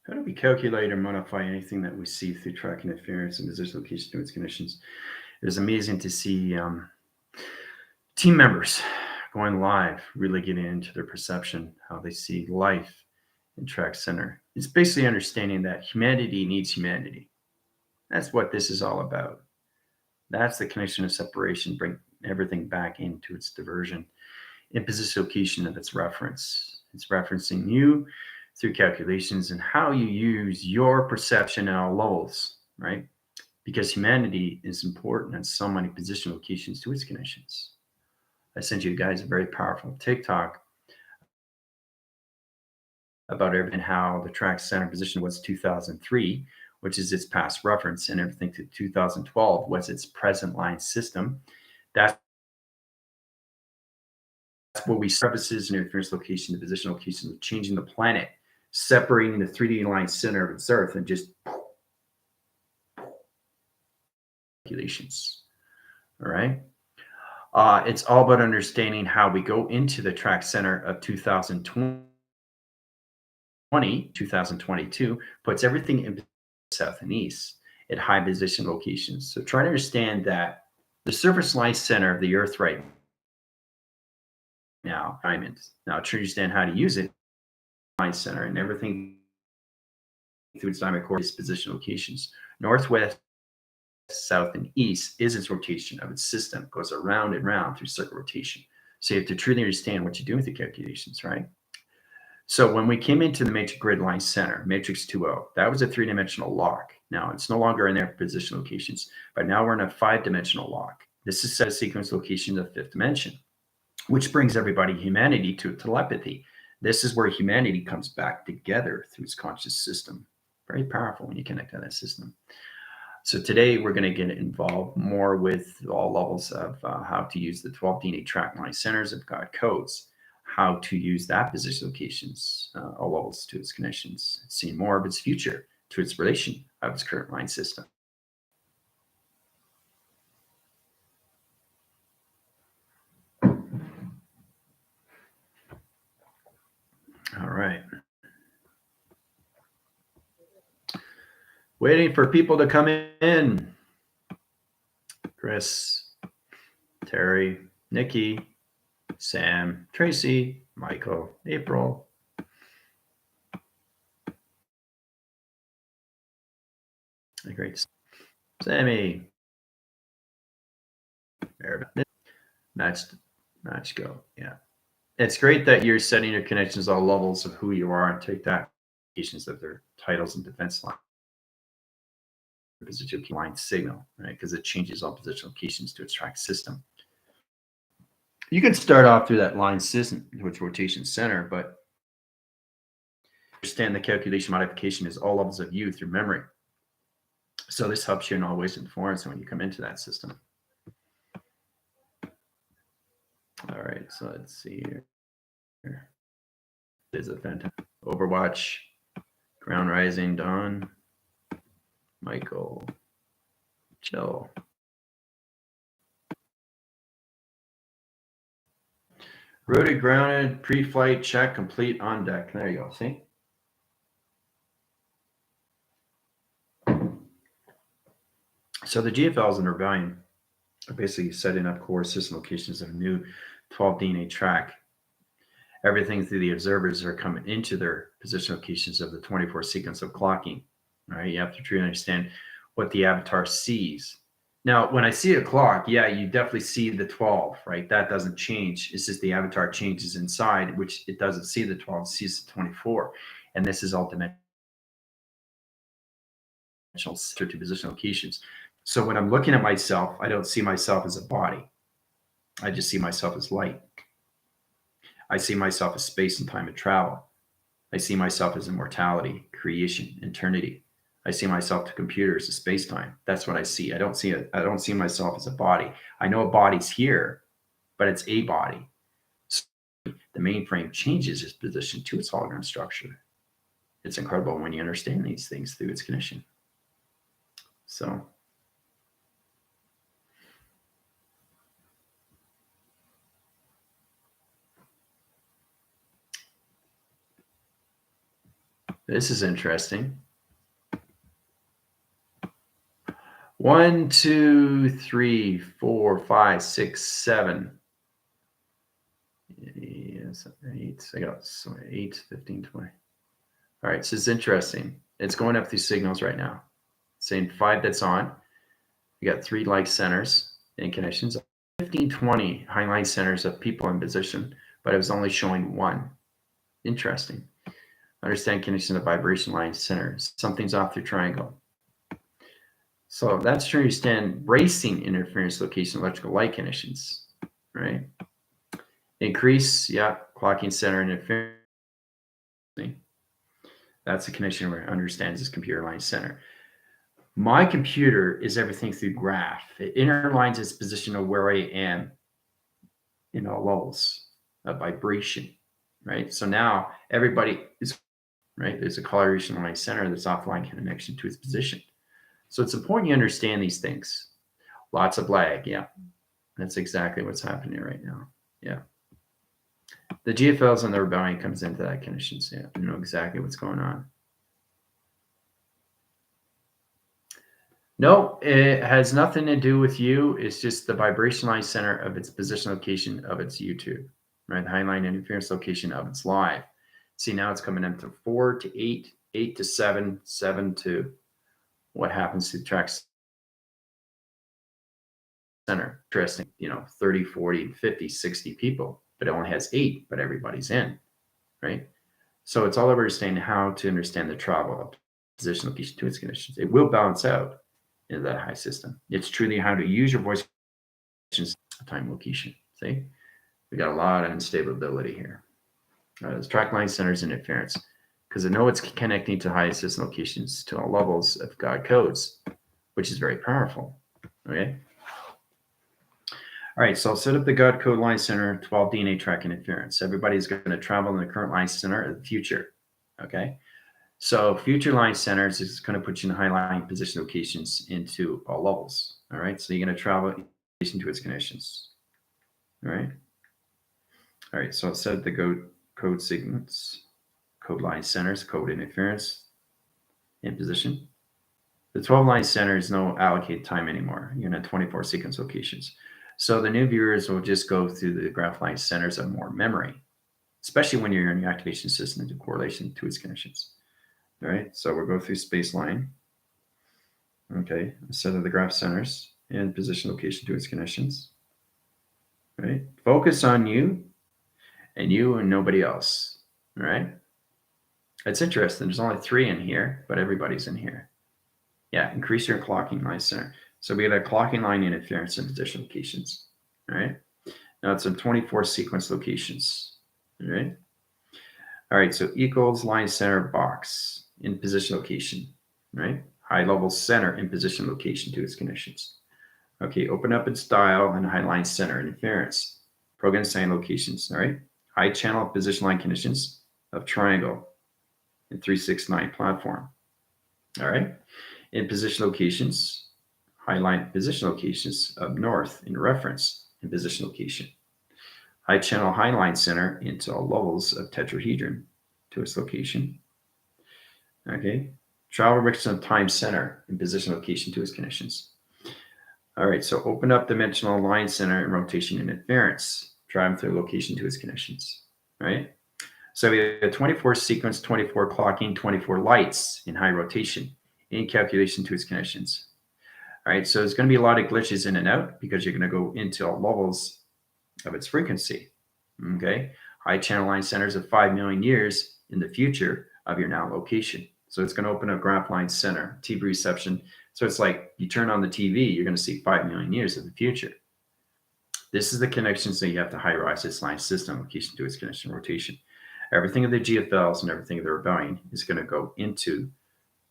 How do we calculate or modify anything that we see through track interference and position location to its conditions? It is amazing to see team members going live, really getting into their perception, how they see life in track center. It's basically understanding that humanity needs humanity. That's what this is all about. That's the connection of separation, bring everything back into its diversion in position location of its reference. It's referencing you through calculations and how you use your perception at all levels, right? Because humanity is important in so many position locations to its conditions. I sent you guys a very powerful TikTok about everything, how the track center position was 2003, which is its past reference, and everything to 2012 was its present line system. That's what we surfaces and interference location, the position location of changing the planet, separating the 3D line center of its Earth, and just calculations. All right. It's all about understanding how we go into the track center of 2020, 2022, puts everything in south and east at high position locations. So try to understand that the surface line center of the Earth right now, diamonds. Now, to understand how to use it, line center and everything through its diamond core position locations. Northwest, south, and east is its rotation of its system. It goes around and round through circle rotation. So you have to truly understand what you're doing with the calculations, right? So when we came into the matrix grid line center, matrix 2.0, that was a three-dimensional lock. Now it's no longer in their position locations, but now we're in a five-dimensional lock. This is set a sequence location of the fifth dimension, which brings everybody, humanity, to telepathy. This is where humanity comes back together through its conscious system. Very powerful when you connect to that system. So today we're going to get involved more with all levels of how to use the 12 DNA track line centers of God codes, how to use that position locations, all levels to its connections, seeing more of its future to its relation of its current line system. All right. Waiting for people to come in. Chris, Terry, Nikki, Sam, Tracy, Michael, April. Great. Sammy. Match go. Yeah. It's great that you're setting your connections all levels of who you are and take that of their titles and defense line position line signal, right? Because it changes all position locations to its track system. You can start off through that line system, which rotation center, but understand the calculation modification is all levels of you through memory. So this helps you in all ways and forms when you come into that system. All right, so let's see here. There's a fantastic Overwatch, Ground Rising, Dawn, Michael, Chill. Rooted, grounded, pre-flight check, complete, on deck. There you go. See? So the GFLs in Rebellion are basically setting up core system locations of a new 12 DNA track. Everything through the observers are coming into their position locations of the 24 sequence of clocking. Right? You have to truly understand what the avatar sees. Now, when I see a clock, yeah, you definitely see the 12, right? That doesn't change. It's just the avatar changes inside, which it doesn't see the 12, it sees the 24. And this is all dimensional to position locations. So when I'm looking at myself, I don't see myself as a body. I just see myself as light. I see myself as space and time and travel. I see myself as immortality, creation, eternity. I see myself to computers as space-time. That's what I see. I don't see myself as a body. I know a body's here, but it's a body. So the mainframe changes its position to its hologram structure. It's incredible when you understand these things through its condition. So This is interesting. 1, 2, 3, 4, 5, 6, 7. Yes, 8. I got 8, 15, 20. All right, so it's interesting. It's going up these signals right now. Saying 5 that's on. You got 3 like centers and connections. 15, 20 highline centers of people in position, but it was only showing 1. Interesting. Understand connection of vibration line center. Something's off the triangle. So that's to understand bracing interference location electrical light conditions, right? Increase, yeah, clocking center interference. That's a connection where it understands this computer line center. My computer is everything through graph. It interlines its position of where I am in all levels of vibration, right? So now everybody is, right? There's a coloration line center that's offline connection to its position. So it's important you understand these things. Lots of lag, yeah. That's exactly what's happening right now. Yeah. The GFLs and the rebellion comes into that condition. So yeah, you know exactly what's going on. No, it has nothing to do with you. It's just the vibration line center of its position location of its YouTube, right? The highline interference location of its live. See, now it's coming up to 4 to 8, 8 to 7, 7 to what happens to the track center. Interesting, 30, 40, 50, 60 people, but it only has 8, but everybody's in, right? So it's all about understanding how to understand the travel of position location to its conditions. It will balance out into that high system. It's truly how to use your voice time location. See, we got a lot of instability here. There's track line centers interference because I know it's connecting to high system locations to all levels of God codes, which is very powerful. Okay. All right, so I'll set up the God code line center, 12 DNA track interference. Everybody's going to travel in the current line center of the future. Okay. So future line centers is going to put you in high line position locations into all levels. All right. So you're going to travel in relation to its conditions. All right. All right. So I'll set the code segments, code line centers, code interference in position. The 12 line center is no allocated time anymore. You're in 24 sequence locations. So the new viewers will just go through the graph line centers of more memory, especially when you're in your activation system into correlation to its conditions. All right, so we'll go through space line. Okay, set of the graph centers and position location to its conditions. All right, focus on you and nobody else. All right, it's interesting. There's only 3 in here, but everybody's in here. Yeah, increase your clocking line center. So we got a clocking line interference in position locations. All right, now it's in 24 sequence locations. All right. All right, so equals line center box in position location, right? High level center in position location to its conditions. Okay, open up its dial and high line center interference. Program sign locations, all right? High channel position line conditions of triangle in 369 platform. All right. In position locations, high line position locations of north in reference in position location. High channel high line center into all levels of tetrahedron to its location. Okay. Travel direction of time center in position location to its conditions. All right. So open up dimensional line center and rotation interference. Drive through location to its conditions. Right. So we have 24 sequence, 24 clocking, 24 lights in high rotation in calculation to its conditions. All right. So there's going to be a lot of glitches in and out because you're going to go into all levels of its frequency. Okay. High channel line centers of 5 million years in the future of your now location. So it's going to open a graph line center, TV reception. So it's like you turn on the TV, you're going to see 5 million years of the future. This is the connection. So you have to high rise this line system location to its connection rotation. Everything of the GFLs and everything of the rebellion is going to go into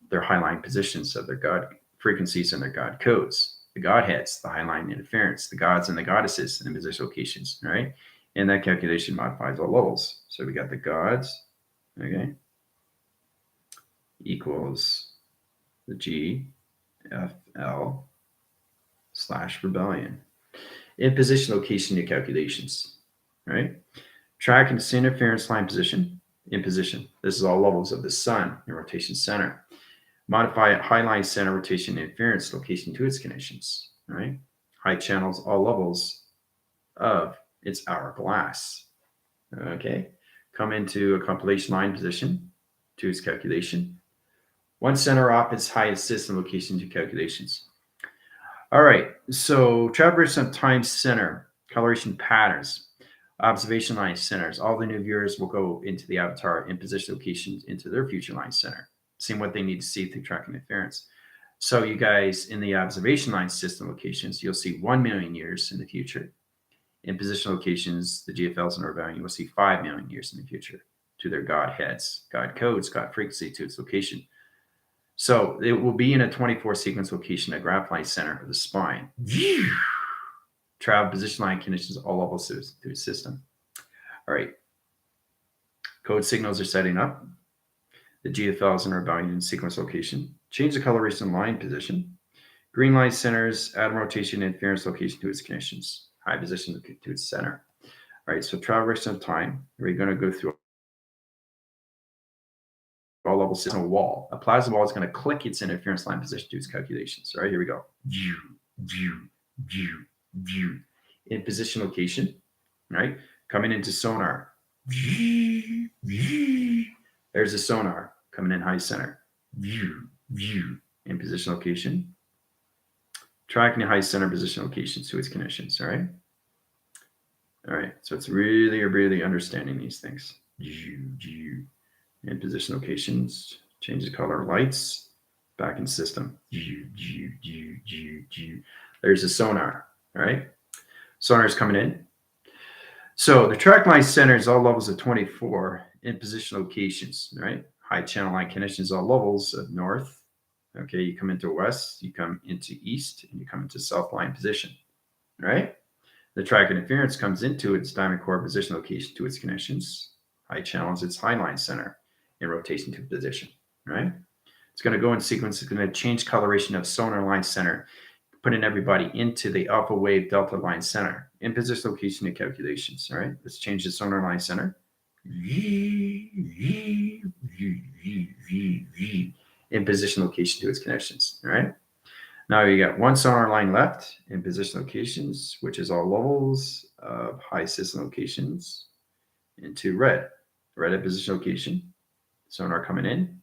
their highline positions of their God frequencies and their God codes, the Godheads, the highline interference, the gods and the goddesses in the position locations, right? And that calculation modifies all levels. So we got the gods, okay, equals the GFL / rebellion. In position location, new calculations, right? Track and interference line position in position. This is all levels of the sun in rotation center. Modify high line center rotation interference location to its connections. All right. High channels all levels of its hourglass. Okay. Come into a compilation line position to its calculation. One center off its highest system location to calculations. All right. So traverse of time center, coloration patterns, observation line centers. All the new viewers will go into the avatar and position locations into their future line center, seeing what they need to see through tracking interference. So you guys in the observation line system locations, you'll see 1 million years in the future. In position locations, the GFLs and rebellion, you will see 5 million years in the future to their God heads, God codes, God frequency to its location. So it will be in a 24 sequence location at graph line center of the spine. Travel position line conditions all levels through the system. All right. Code signals are setting up. The GFLs and rebellion sequence location. Change the coloration line position. Green line centers, add rotation interference location to its conditions. High position to its center. All right, so traverse of time. We're going to go through all levels system wall. A plasma wall is going to click its interference line position to its calculations. All right, here we go. View, view, view, view. In position location. All right, coming into sonar. There's a sonar coming in high center. View, view. In position location. Tracking the high center position locations to its connections. All right. All right. So it's really understanding these things. In position locations. Change the color of lights. Back in system. There's a sonar. All right. Sonar is coming in. So the track line centers all levels of 24 in position locations. Right. High channel line connections all levels of north. Okay, you come into west, you come into east, and you come into south line position, right? The track interference comes into its diamond core position location to its connections. High channels its high line center in rotation to position, right? It's going to go in sequence. It's going to change coloration of sonar line center, putting everybody into the alpha wave delta line center in position location and calculations, all right? Let's change the sonar line center. In position location to its connections. All right. Now you got one sonar line left in position locations, which is all levels of high system locations into red. Red at position location. Sonar coming in.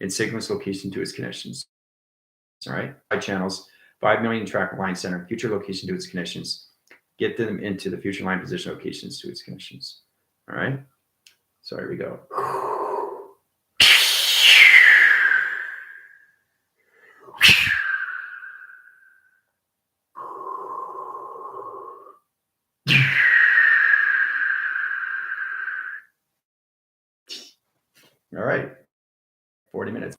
In sequence location to its connections. All right. 5 channels, 5 million track line center, future location to its connections. Get them into the future line position locations to its connections. All right. So here we go. All right, 40 minutes.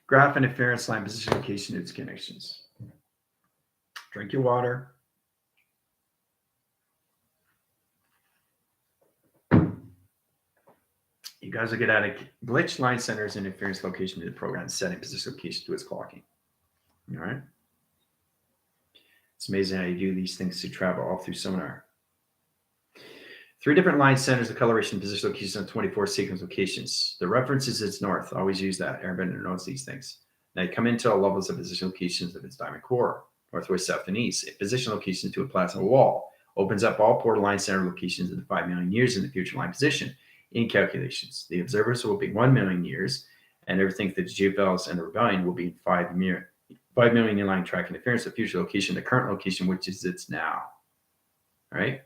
Graph interference line position location to its connections. Drink your water. You guys will get out of glitch line centers interference location to the program setting position location to its clocking. All right. It's amazing how you do these things to travel all through sonar. 3 different line centers of coloration position locations on 24 sequence locations. The reference is its north. Always use that. Airbender knows these things. Now you come into all levels of position locations of its diamond core, northwest, south, and east. A position location to a plasma wall opens up all portal line center locations in the 5 million years in the future line position in calculations. The observers will be 1 million years, and everything that the GFLs and the rebellion will be 5 million in line track interference of future location, the current location, which is its now. All right.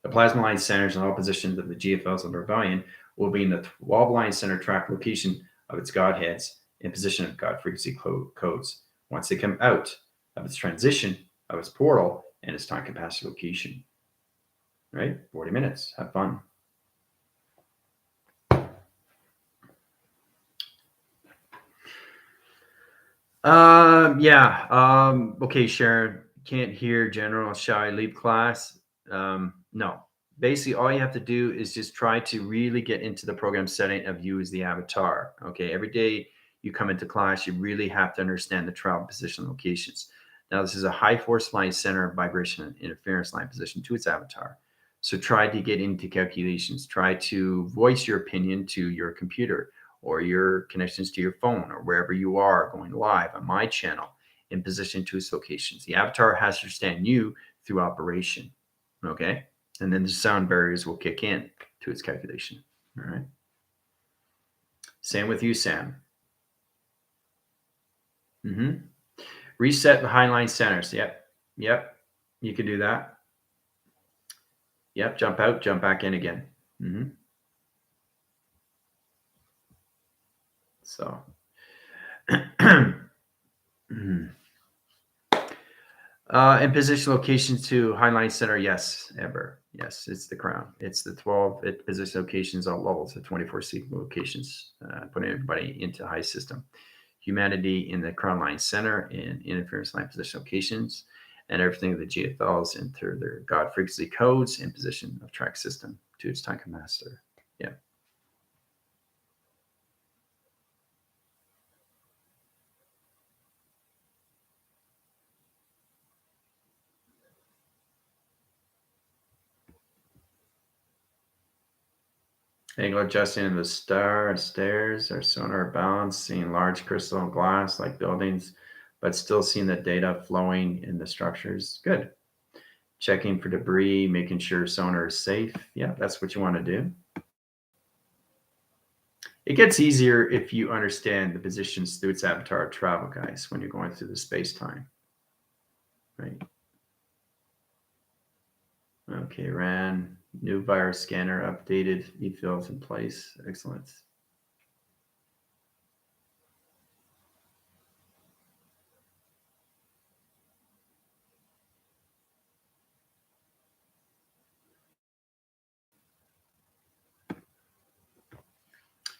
The plasma line centers and all positions of the GFLs and the rebellion will be in the 12 line center track location of its Godheads in position of God frequency codes once they come out of its transition of its portal and its time capacity location. Right? 40 minutes. Have fun. Okay, Sharon. Can't hear General. Shall I leave class? No. Basically, all you have to do is just try to really get into the program setting of you as the avatar. Okay. Every day you come into class, you really have to understand the travel position locations. Now, this is a high force line center vibration and interference line position to its avatar. So try to get into calculations. Try to voice your opinion to your computer or your connections to your phone or wherever you are going live on my channel in position to its locations. The avatar has to understand you through operation. Okay. And then the sound barriers will kick in to its calculation. All right. Same with you, Sam. Reset the highline centers. Yep. Yep. You can do that. Yep. Jump out, jump back in again. So. And position location to highline center. Yes, Amber. Yes, it's the crown. It's the 12 position locations all levels, the 24 sequence locations, putting everybody into high system. Humanity in the crown line center and interference line position locations, and everything the GFLs enter their God frequency codes and position of track system to its time master. Yeah. Angle adjusting in the stairs or sonar bounds, seeing large crystal glass like buildings, but still seeing the data flowing in the structures. Good. Checking for debris, making sure sonar is safe. Yeah, that's what you want to do. It gets easier if you understand the positions through its avatar travel, guys, when you're going through the space-time. Right. Okay, ran. New virus scanner updated. E-fields in place. Excellent.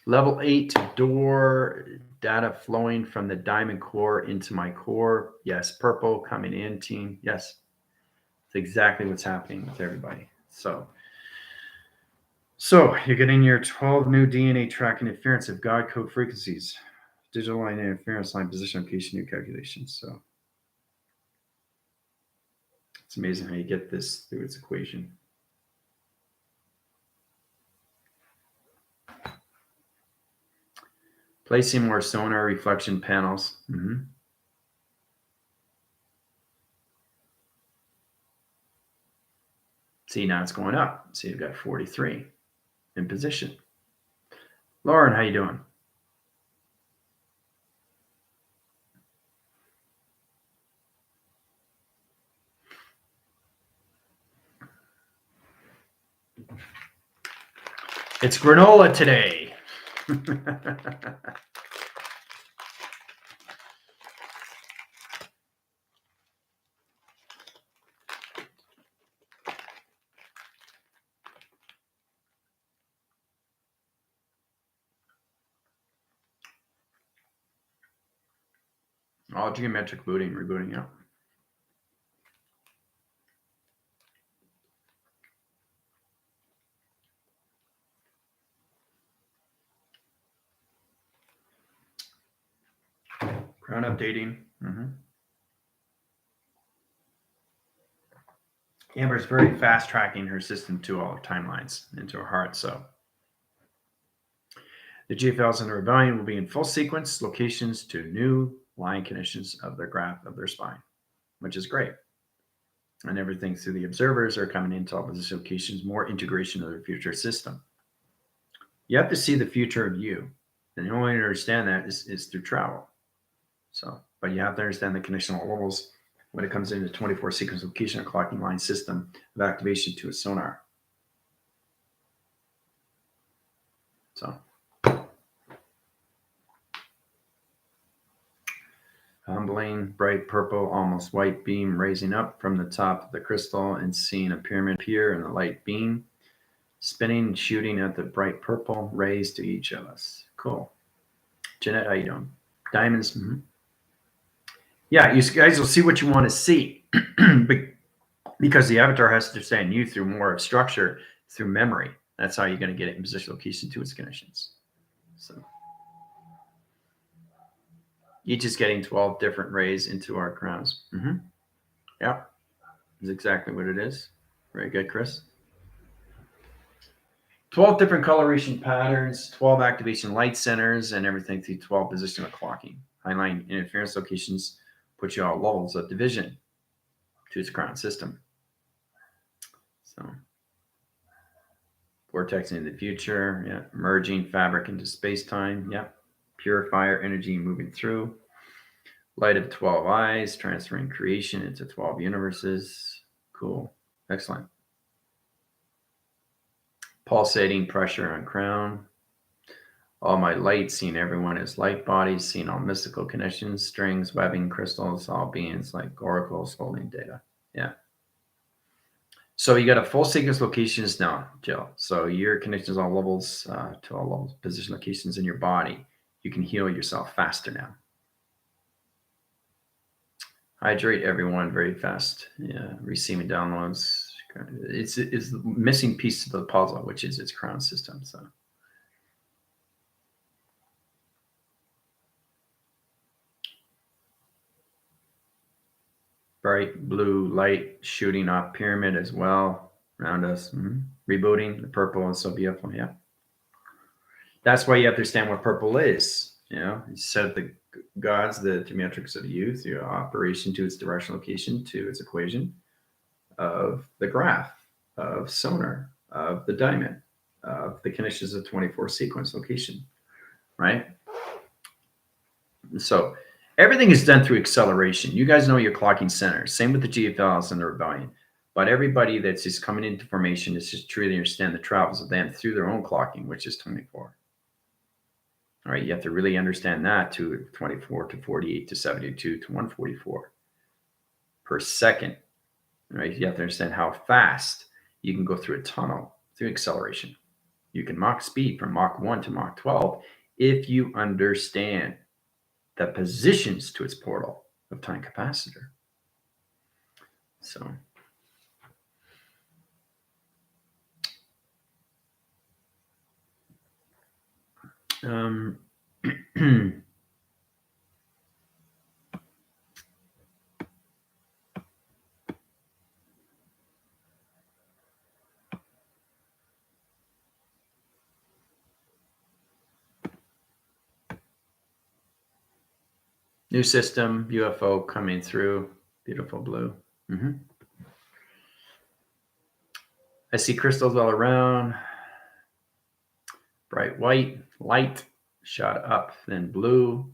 Level 8 door data flowing from the diamond core into my core. Yes, purple coming in, team. Yes, it's exactly what's happening with everybody. So you're getting your 12 new DNA track interference of God code frequencies, digital line interference line position location new calculations. So it's amazing how you get this through its equation. Placing more sonar reflection panels. See, now it's going up. See, you've got 43 in position. Lauren, how you doing? It's granola today. All geometric booting, rebooting out. Crown updating. Amber's very fast tracking her system to all timelines into her heart. So the GFLs in the rebellion will be in full sequence locations to new line conditions of their graph of their spine, which is great. And everything through the observers are coming into all position locations, more integration of their future system. You have to see the future of you. And the only way to understand that is through travel. So, but you have to understand the conditional levels when it comes into 24 sequence location or clocking line system of activation to a sonar. So, humbling, bright purple, almost white beam raising up from the top of the crystal and seeing a pyramid appear in the light beam, spinning and shooting at the bright purple rays to each of us. Cool. Jeanette, how you doing? Diamonds. Yeah, you guys will see what you want to see because the avatar has to understand you through more of structure, through memory. That's how you're going to get it in position location to its connections. So each is getting 12 different rays into our crowns. Yeah, is exactly what it is. Very good, Chris. 12 different coloration patterns, 12 activation light centers, and everything through 12 positional clocking. Highline interference locations put you all levels of division to its crown system. So, vortex into the future, yeah. Merging fabric into space-time, yeah. Purifier energy moving through. Light of 12 eyes, transferring creation into 12 universes. Cool. Excellent. Pulsating pressure on crown. All my light, seeing everyone as light bodies, seeing all mystical connections, strings, webbing, crystals, all beings like oracles holding data. Yeah. So you got a full sequence locations now, Jill. So your connections all levels to all levels, position locations in your body. You can heal yourself faster now. Hydrate everyone very fast. Yeah, receiving downloads. It's the missing piece to the puzzle, which is its crown system. So. Bright blue light shooting off pyramid as well around us. Rebooting the purple is so beautiful. Yeah. That's why you have to understand what purple is. You know, you set the gods, the geometrics of youth, your operation to its direction location, to its equation of the graph, of sonar, of the diamond, of the connections of 24 sequence location, right? So everything is done through acceleration. You guys know your clocking center. Same with the GFLs and the rebellion. But everybody that's just coming into formation is just truly understand the travels of them through their own clocking, which is 24. All right, you have to really understand that to 24 to 48 to 72 to 144 per second. All right, you have to understand how fast you can go through a tunnel through acceleration. You can Mach speed from Mach 1 to Mach 12 if you understand the positions to its portal of time capacitor. So, new system, UFO coming through, beautiful blue. I see crystals all around, bright white, light, shot up, then blue,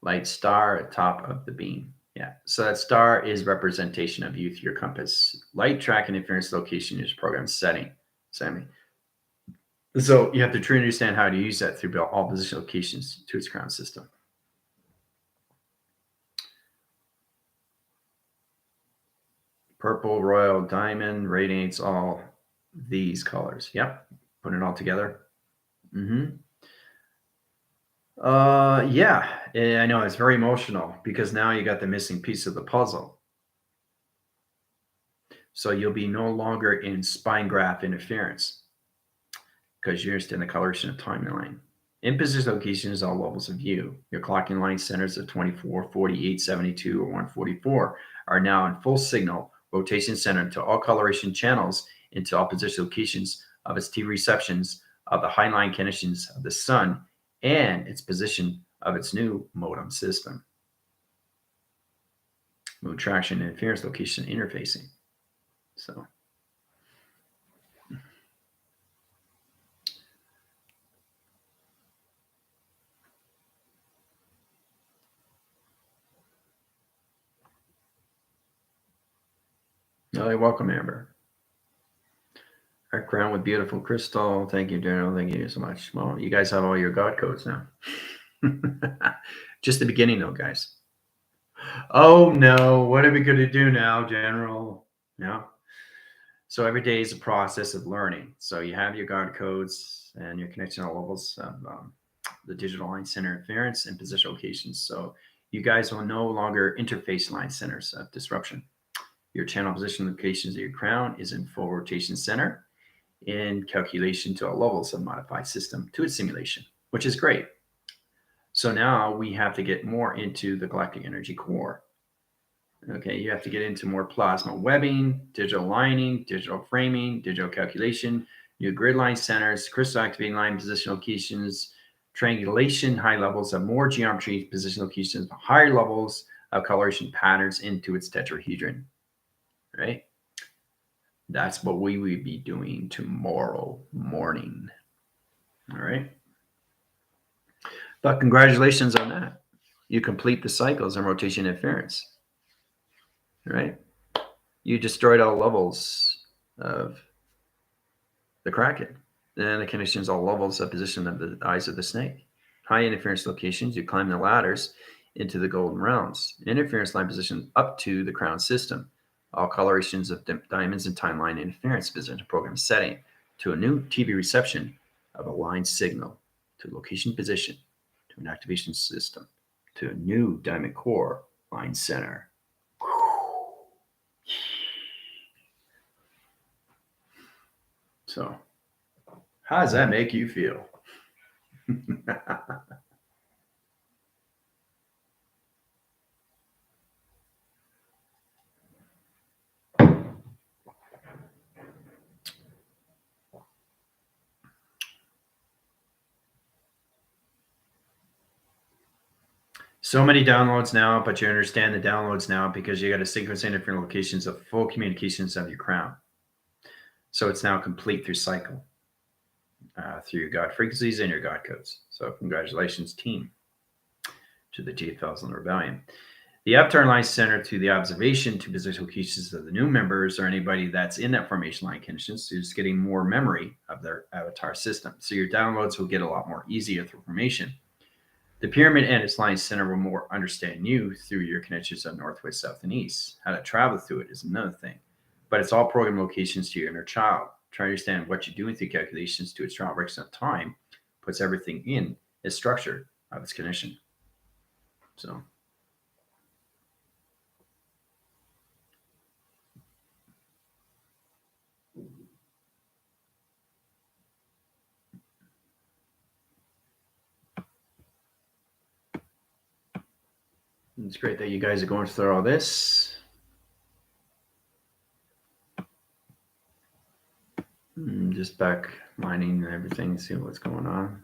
light star at top of the beam. Yeah, so that star is representation of youth, your compass. Light track and interference location is program setting. Sammy. So you have to truly understand how to use that through all position locations to its crown system. Purple, royal, diamond radiates all these colors. Yep. Put it all together. Yeah, I know it's very emotional because now you got the missing piece of the puzzle. So you'll be no longer in spine graph interference because you're just in the coloration of timeline. In position locations, all levels of view. Your clocking line centers of 24, 48, 72, or 144 are now in full signal rotation center to all coloration channels into all position locations of its T receptions of the highline connections of the sun and its position of its new modem system. Moon traction and interference location interfacing. So. Oh, you're welcome, Amber. Our crown with beautiful crystal. Thank you, Daryl. Thank you so much. Well, you guys have all your God codes now. Just the beginning, though, guys. Oh, no. What are we going to do now, General? Yeah. So every day is a process of learning. So you have your God codes and your connection levels of the digital line center interference and position locations. So you guys will no longer interface line centers of disruption. Your channel position locations of your crown is in full rotation center in calculation to all levels of modified system to its simulation, which is great. So now we have to get more into the galactic energy core. Okay, you have to get into more plasma webbing, digital lining, digital framing, digital calculation, New grid line centers, crystal activating line position locations, triangulation, high levels of more geometry, position locations, higher levels of coloration patterns into its tetrahedron, right? That's what we will be doing tomorrow morning. All right. But congratulations on that. You complete the cycles on rotation interference. All right. You destroyed all levels of the Kraken. And the conditions all levels of position of the eyes of the snake. High interference locations, you climb the ladders into the golden realms. Interference line position up to the crown system. All colorations of diamonds and timeline interference position program setting to a new TV reception of a line signal to location position to an activation system to a new diamond core line center. So, how does that make you feel? So many downloads now, but you understand the downloads now because you got to sequence in different locations of full communications of your crown. So it's now complete through cycle, through your God frequencies and your God codes. So congratulations, team, to the GFLs and the Rebellion. The upturn line center to the observation to position locations of the new members or anybody that's in that formation line conditions, so just getting more memory of their avatar system. So your downloads will get a lot more easier through formation. The pyramid and its line center will more understand you through your connections of northwest, south, and east. How to travel through it is another thing. But it's all program locations to your inner child. Try to understand what you're doing through calculations to its trial breaks of time, puts everything in its structure of its condition. So it's great that you guys are going through all this. Just back mining and everything, see what's going on.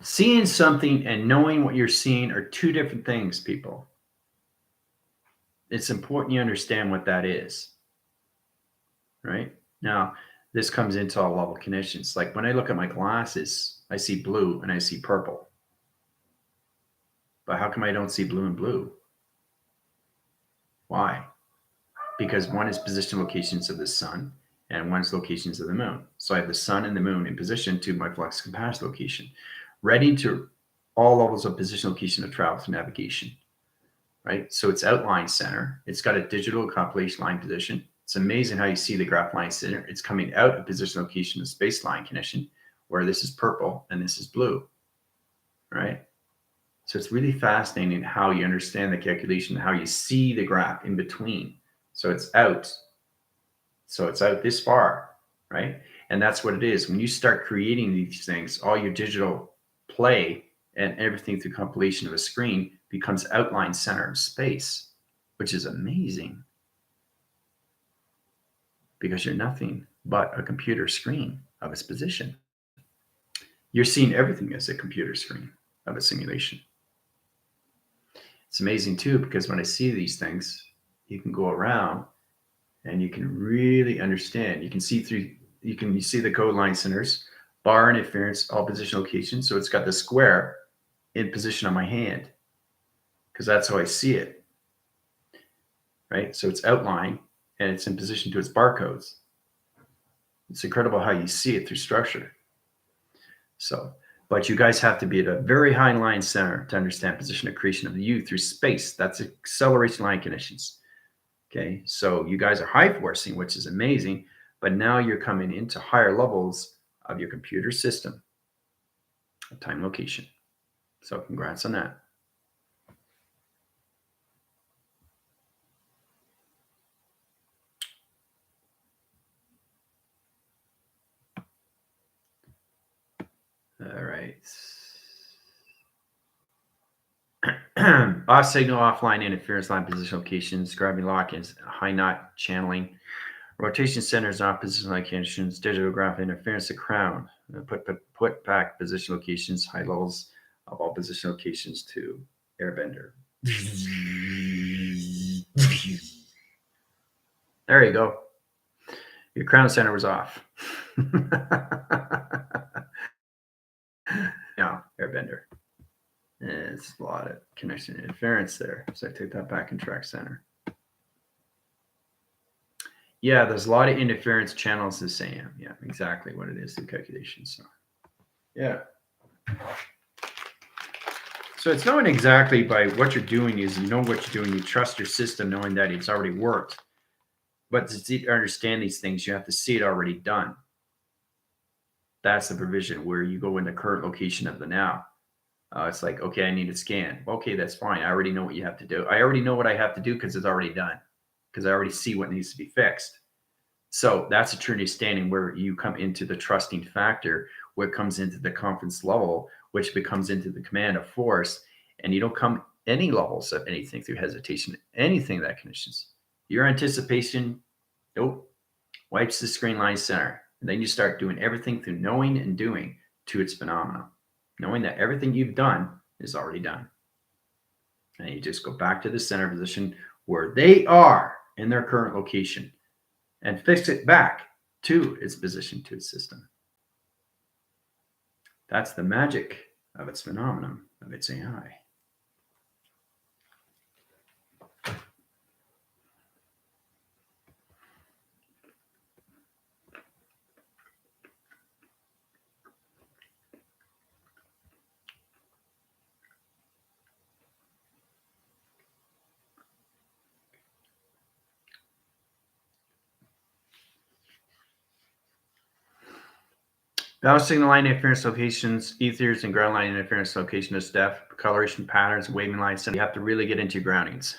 Seeing something and knowing what you're seeing are two different things, people. It's important you understand what that is. Right? Now, this comes into all level conditions. Like when I look at my glasses, I see blue and I see purple. But how come I don't see blue and blue? Why? Because one is position locations of the sun and one is locations of the moon. So I have the sun and the moon in position to my flux compass location, ready to all levels of position location of travel to navigation. Right? So it's outline center. It's got a digital compilation line position. It's amazing how you see the graph line center. It's coming out of position location of space line condition, where this is purple and this is blue. Right? So it's really fascinating how you understand the calculation, how you see the graph in between. So it's out. So it's out this far, right? And that's what it is. When you start creating these things, all your digital play and everything through compilation of a screen becomes outline center of space, which is amazing because you're nothing but a computer screen of its position. You're seeing everything as a computer screen of a simulation. It's amazing too, because when I see these things, you can go around and you can really understand. You can see through, you see the code line centers, bar interference, all position locations. So it's got the square in position on my hand because that's how I see it. Right? So it's outline and it's in position to its barcodes. It's incredible how you see it through structure. So, but you guys have to be at a very high line center to understand position of creation of the U through space. That's acceleration line conditions. Okay, so you guys are high forcing, which is amazing, but now you're coming into higher levels of your computer system of time location. So congrats on that. All right. Off signal, offline interference line position locations, grabbing lock is high knot channeling. Rotation centers, off position locations, digital graph interference, the crown. Put back position locations, high levels of all position locations to airbender. There you go. Your crown center was off. Yeah, airbender. It's a lot of connection interference there. So I take that back in track center. Yeah, there's a lot of interference channels the same. Yeah, exactly what it is, the calculation. So, yeah. So it's not exactly by what you're doing is you know what you're doing. You trust your system knowing that it's already worked. But to understand these things, you have to see it already done. That's the provision where you go in the current location of the now. It's like, okay, I need a scan. Okay, that's fine. I already know what you have to do. I already know what I have to do because it's already done. Because I already see what needs to be fixed. So that's a true understanding where you come into the trusting factor, where it comes into the confidence level, which becomes into the command of force. And you don't come any levels of anything through hesitation, anything that conditions. Your anticipation, nope, wipes the screen line center. And then you start doing everything through knowing and doing to its phenomena, knowing that everything you've done is already done. And you just go back to the center position where they are in their current location and fix it back to its position, to its system. That's the magic of its phenomenon, of its AI. Balance signal line interference locations, ethers, and ground line interference location is depth, coloration patterns, waving lines. You have to really get into your groundings.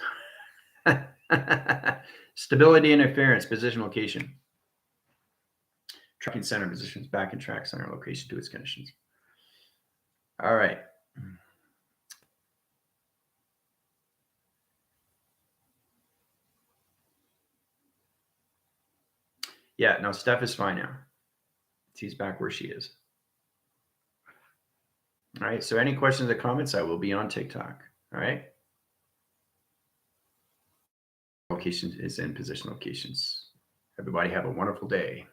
Stability interference, position location. Tracking center positions, back in track center location to its conditions. All right. Yeah, no, Steph is fine now. She's back where she is. All right. So any questions or comments, I will be on TikTok. All right. Location is in position locations. Everybody have a wonderful day.